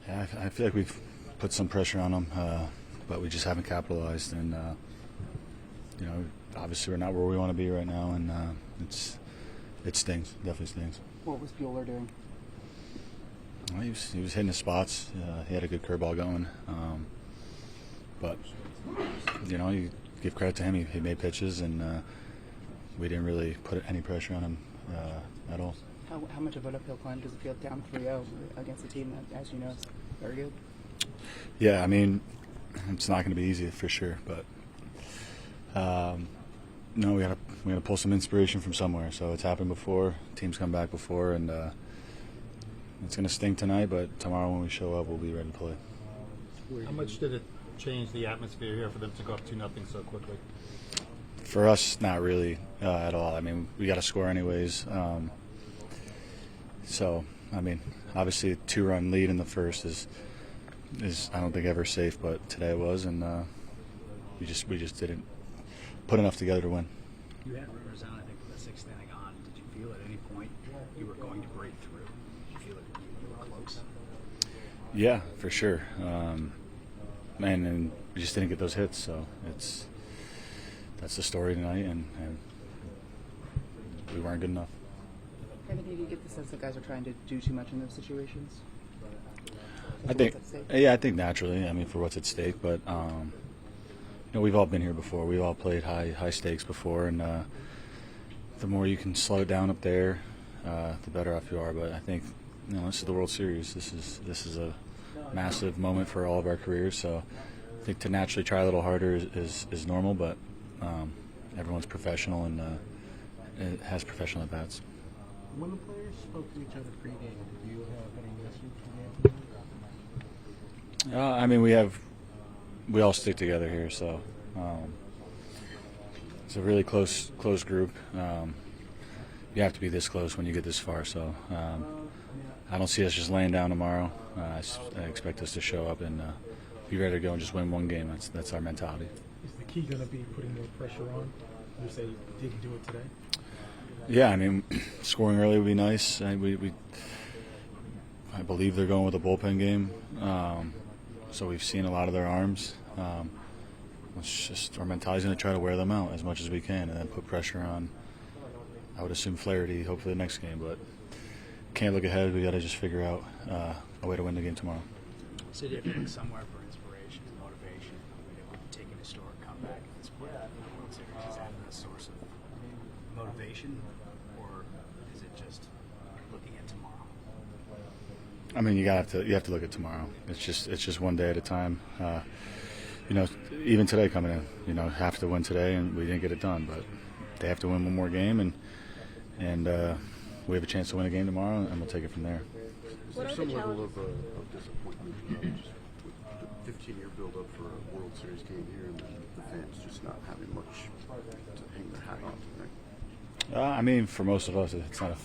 Yeah, I feel like we've put some pressure on them, but we just haven't capitalized. And obviously we're not where we want to be right now, and it stings. Definitely stings. What was Bueller doing? Well, he was hitting his spots. He had a good curveball going, but you give credit to him. He made pitches, and we didn't really put any pressure on him at all. How much of an uphill climb does it feel down 3-0 against a team that, as you know, is very good? Yeah, I mean, it's not going to be easy for sure, but no, we gotta pull some inspiration from somewhere. So it's happened before. Teams come back before, and it's going to sting tonight. But tomorrow when we show up, we'll be ready to play. How much did it change the atmosphere here for them to go up 2-0 so quickly? For us, not really at all. I mean, we got to score anyways. So, I mean, obviously a 2-run lead in the first is I don't think ever safe, but today it was, and we just didn't put enough together to win. You had runners on, I think, with the sixth inning on. Did you feel at any point you were going to break through? Did you feel like you were close? Yeah, for sure. And we just didn't get those hits, so that's the story tonight, and we weren't good enough. Anthony, do you get the sense that guys are trying to do too much in those situations? I think naturally. I mean, for what's at stake, but we've all been here before. We've all played high stakes before, and the more you can slow it down up there, the better off you are. But I think this is the World Series. This is a massive moment for all of our careers. So I think to naturally try a little harder is normal, but everyone's professional and it has professional at bats. When the players spoke to each other pregame, did you have any message from them? I mean, we all stick together here, so it's a really close group. You have to be this close when you get this far, so I don't see us just laying down tomorrow. I expect us to show up and be ready to go and just win one game. That's our mentality. Is the key going to be putting more pressure on? You say you didn't do it today? Yeah, I mean, scoring early would be nice. I believe they're going with a bullpen game, so we've seen a lot of their arms. It's just our mentality is going to try to wear them out as much as we can, and then put pressure on. I would assume Flaherty, hopefully the next game, but can't look ahead. We got to just figure out a way to win the game tomorrow. So do you have to look somewhere for inspiration and motivation? I mean, it would take an historic comeback at this point in the World Series. Is that a source of motivation, or is it just looking at tomorrow? I mean, you have to look at tomorrow. It's just one day at a time. Even today coming in, have to win today, and we didn't get it done. But they have to win one more game, and we have a chance to win a game tomorrow, and we'll take it from there. Is there some level of disappointment just with the 15-year build-up for a World Series game here, and the fans just not having much to hang their hat on tonight? I mean, for most of us, it's not.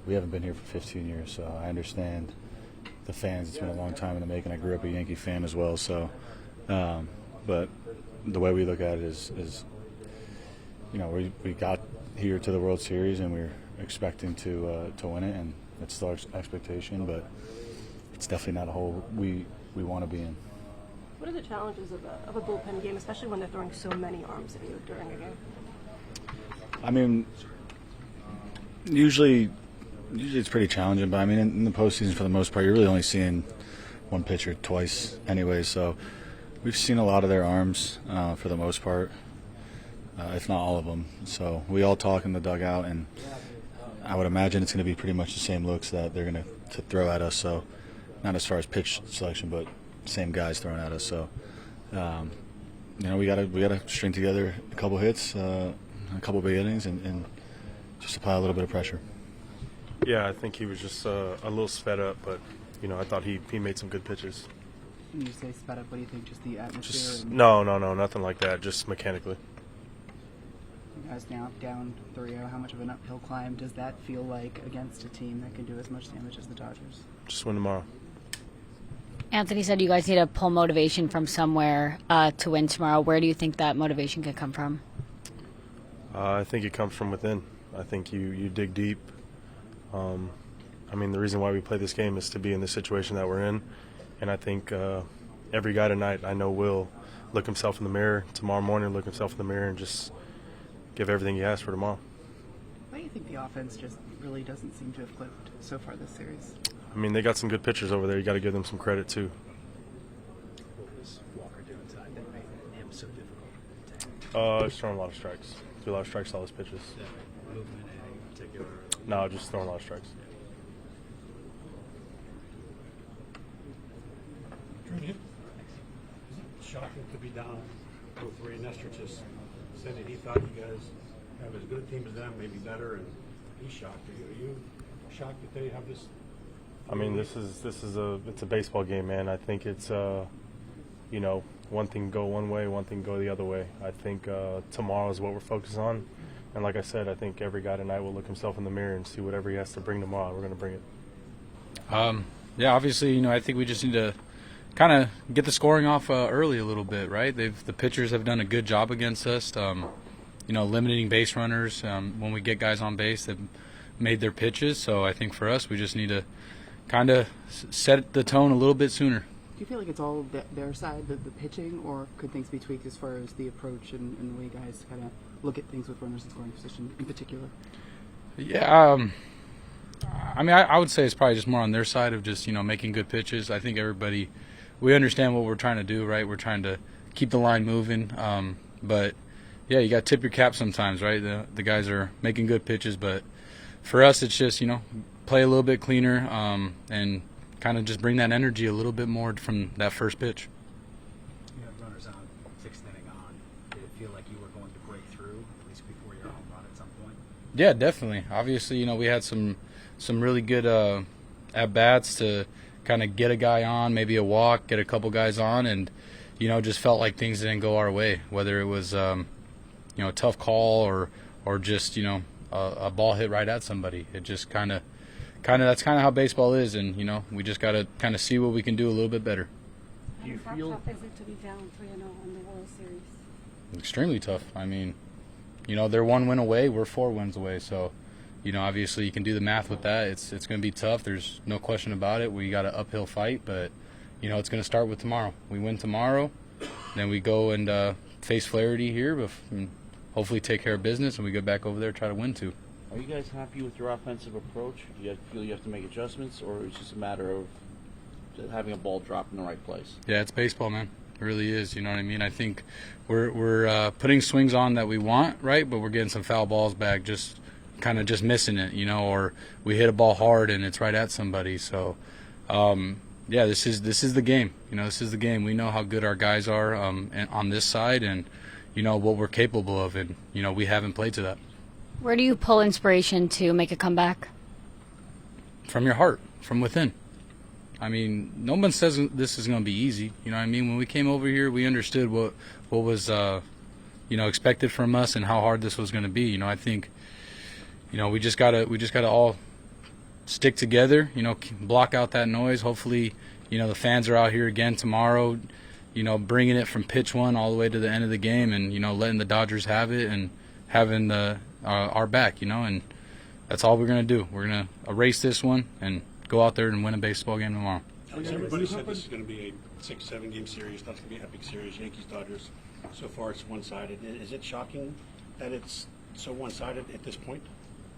We haven't been here for 15 years, so I understand the fans. It's been a long time in the making. I grew up a Yankee fan as well, so. But the way we look at it is we got here to the World Series and we're expecting to win it, and it's still our expectation, but it's definitely not a hole we want to be in. What are the challenges of a bullpen game, especially when they're throwing so many arms at you during a game? I mean, usually it's pretty challenging, but I mean, in the postseason, for the most part, you're really only seeing one pitcher twice anyway, so we've seen a lot of their arms for the most part, if not all of them. So we all talk in the dugout, and I would imagine it's going to be pretty much the same looks that they're going to throw at us. So not as far as pitch selection, but same guys throwing at us. So we gotta string together a couple hits, a couple big innings, and just apply a little bit of pressure. Yeah, I think he was just a little sped up, but I thought he made some good pitches. When you say sped up, what do you think? Just the atmosphere? No, nothing like that. Just mechanically. You guys now down 3-0. How much of an uphill climb does that feel like against a team that can do as much damage as the Dodgers? Just win tomorrow. Anthony said you guys need to pull motivation from somewhere to win tomorrow. Where do you think that motivation could come from? I think it comes from within. I think you dig deep. The reason why we play this game is to be in the situation that we're in, And I think every guy tonight I know will look himself in the mirror tomorrow morning, look himself in the mirror, and just give everything he has for tomorrow. Why do you think the offense just really doesn't seem to have clicked so far this series? I mean, they got some good pitchers over there. You got to give them some credit too. What was Walker doing tonight that made him so difficult? He's throwing a lot of strikes. Do a lot of strikes, all his pitches. Is that movement, anything in particular? No, just throwing a lot of strikes. Is it shocking to be down 0-3? Nestor just said that he thought you guys have as good a team as them, maybe better, and he's shocked. Are you shocked that they have this? I mean, it's a baseball game, man. I think it's one thing go one way, one thing go the other way. I think tomorrow is what we're focused on, and like I said, I think every guy tonight will look himself in the mirror and see whatever he has to bring tomorrow. We're going to bring it. Yeah, obviously, I think we just need to kind of get the scoring off early a little bit, right? The pitchers have done a good job against us, limiting base runners. When we get guys on base, they've made their pitches. So I think for us, we just need to kind of set the tone a little bit sooner. Do you feel like it's all their side, the pitching, or could things be tweaked as far as the approach and the way guys kind of look at things with runners in scoring position in particular? Yeah, I mean, I would say it's probably just more on their side of just, making good pitches. I think everybody, we understand what we're trying to do, right? We're trying to keep the line moving. But, yeah, you got to tip your cap sometimes, right? The guys are making good pitches. But for us, it's just, play a little bit cleaner and kind of just bring that energy a little bit more from that first pitch. You had runners on, sixth inning on. Did it feel like you were going to break through, at least before your home run at some point? Yeah, definitely. Obviously, we had some really good at-bats to kind of get a guy on, maybe a walk, get a couple guys on, and, just felt like things didn't go our way, whether it was, a tough call or just, a ball hit right at somebody. It just that's kind of how baseball is, and, we just got to kind of see what we can do a little bit better. Do you feel tough is it to be down 3-0 in the World Series? Extremely tough. I mean, they're 1 win away, we're 4 wins away, so obviously you can do the math with that. It's going to be tough. There's no question about it. We got an uphill fight, but, it's going to start with tomorrow. We win tomorrow, then we go and face Flaherty here, and hopefully take care of business, and we go back over there and try to win too. Are you guys happy with your offensive approach? Do you feel you have to make adjustments, or is it just a matter of just having a ball drop in the right place? Yeah, it's baseball, man. It really is. You know what I mean? I think we're putting swings on that we want, right? But we're getting some foul balls back, just kind of just missing it, or we hit a ball hard and it's right at somebody. So, yeah, this is the game. This is the game. We know how good our guys are and on this side, and what we're capable of, and we haven't played to that. Where do you pull inspiration to make a comeback? From your heart, from within. I mean, no one says this is going to be easy. You know what I mean? When we came over here, we understood what was expected from us and how hard this was going to be. I think we just gotta all stick together. Block out that noise. Hopefully, the fans are out here again tomorrow. Bringing it from pitch one all the way to the end of the game, and letting the Dodgers have it and having our back. And that's all we're gonna do. We're gonna erase this one and go out there and win a baseball game tomorrow. Everybody said this is going to be a 6-7 game series. That's going to be an epic series. Yankees, Dodgers. So far, it's one-sided. Is it shocking that it's so one-sided at this point?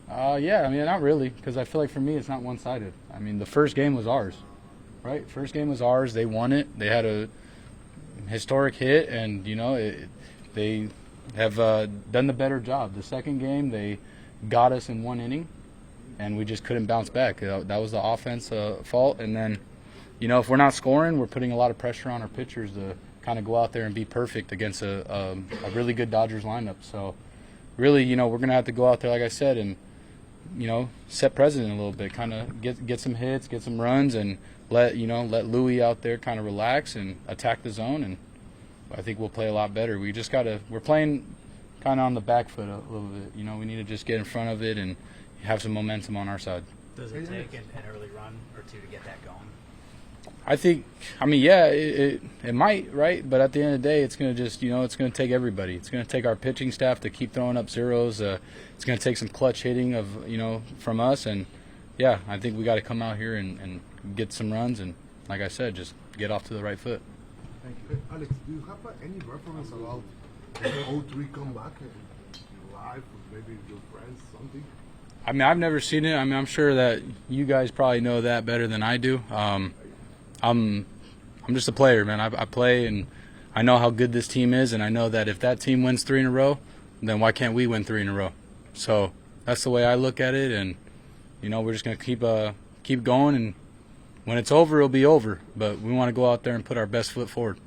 Yeah, I mean, not really, because I feel like for me it's not one-sided. I mean, the first game was ours, right? First game was ours. They won it. They had a historic hit, and, they have done the better job. The second game, they got us in 1 inning, and we just couldn't bounce back. That was the offense fault. And then, if we're not scoring, we're putting a lot of pressure on our pitchers to kind of go out there and be perfect against a really good Dodgers lineup. So, really, we're going to have to go out there, like I said, and, set precedent a little bit, kind of get some hits, get some runs, and let Louis out there kind of relax and attack the zone, and I think we'll play a lot better. We're playing kind of on the back foot a little bit. We need to just get in front of it and have some momentum on our side. Does it take an early run or two to get that going? Yeah, it might, right? But at the end of the day, it's going to just, it's going to take everybody. It's going to take our pitching staff to keep throwing up zeros. It's going to take some clutch hitting from us. And, yeah, I think we got to come out here and get some runs and like I said, just get off to the right foot. Thank you. Alex, do you have any reference about the 0-3 comeback live with maybe your friends, something? I mean, I've never seen it. I mean, I'm sure that you guys probably know that better than I do. I'm just a player, man. I play, and I know how good this team is, and I know that if that team wins 3 in a row, then why can't we win 3 in a row? So that's the way I look at it, and we're just gonna keep going, and when it's over, it'll be over. But we want to go out there and put our best foot forward.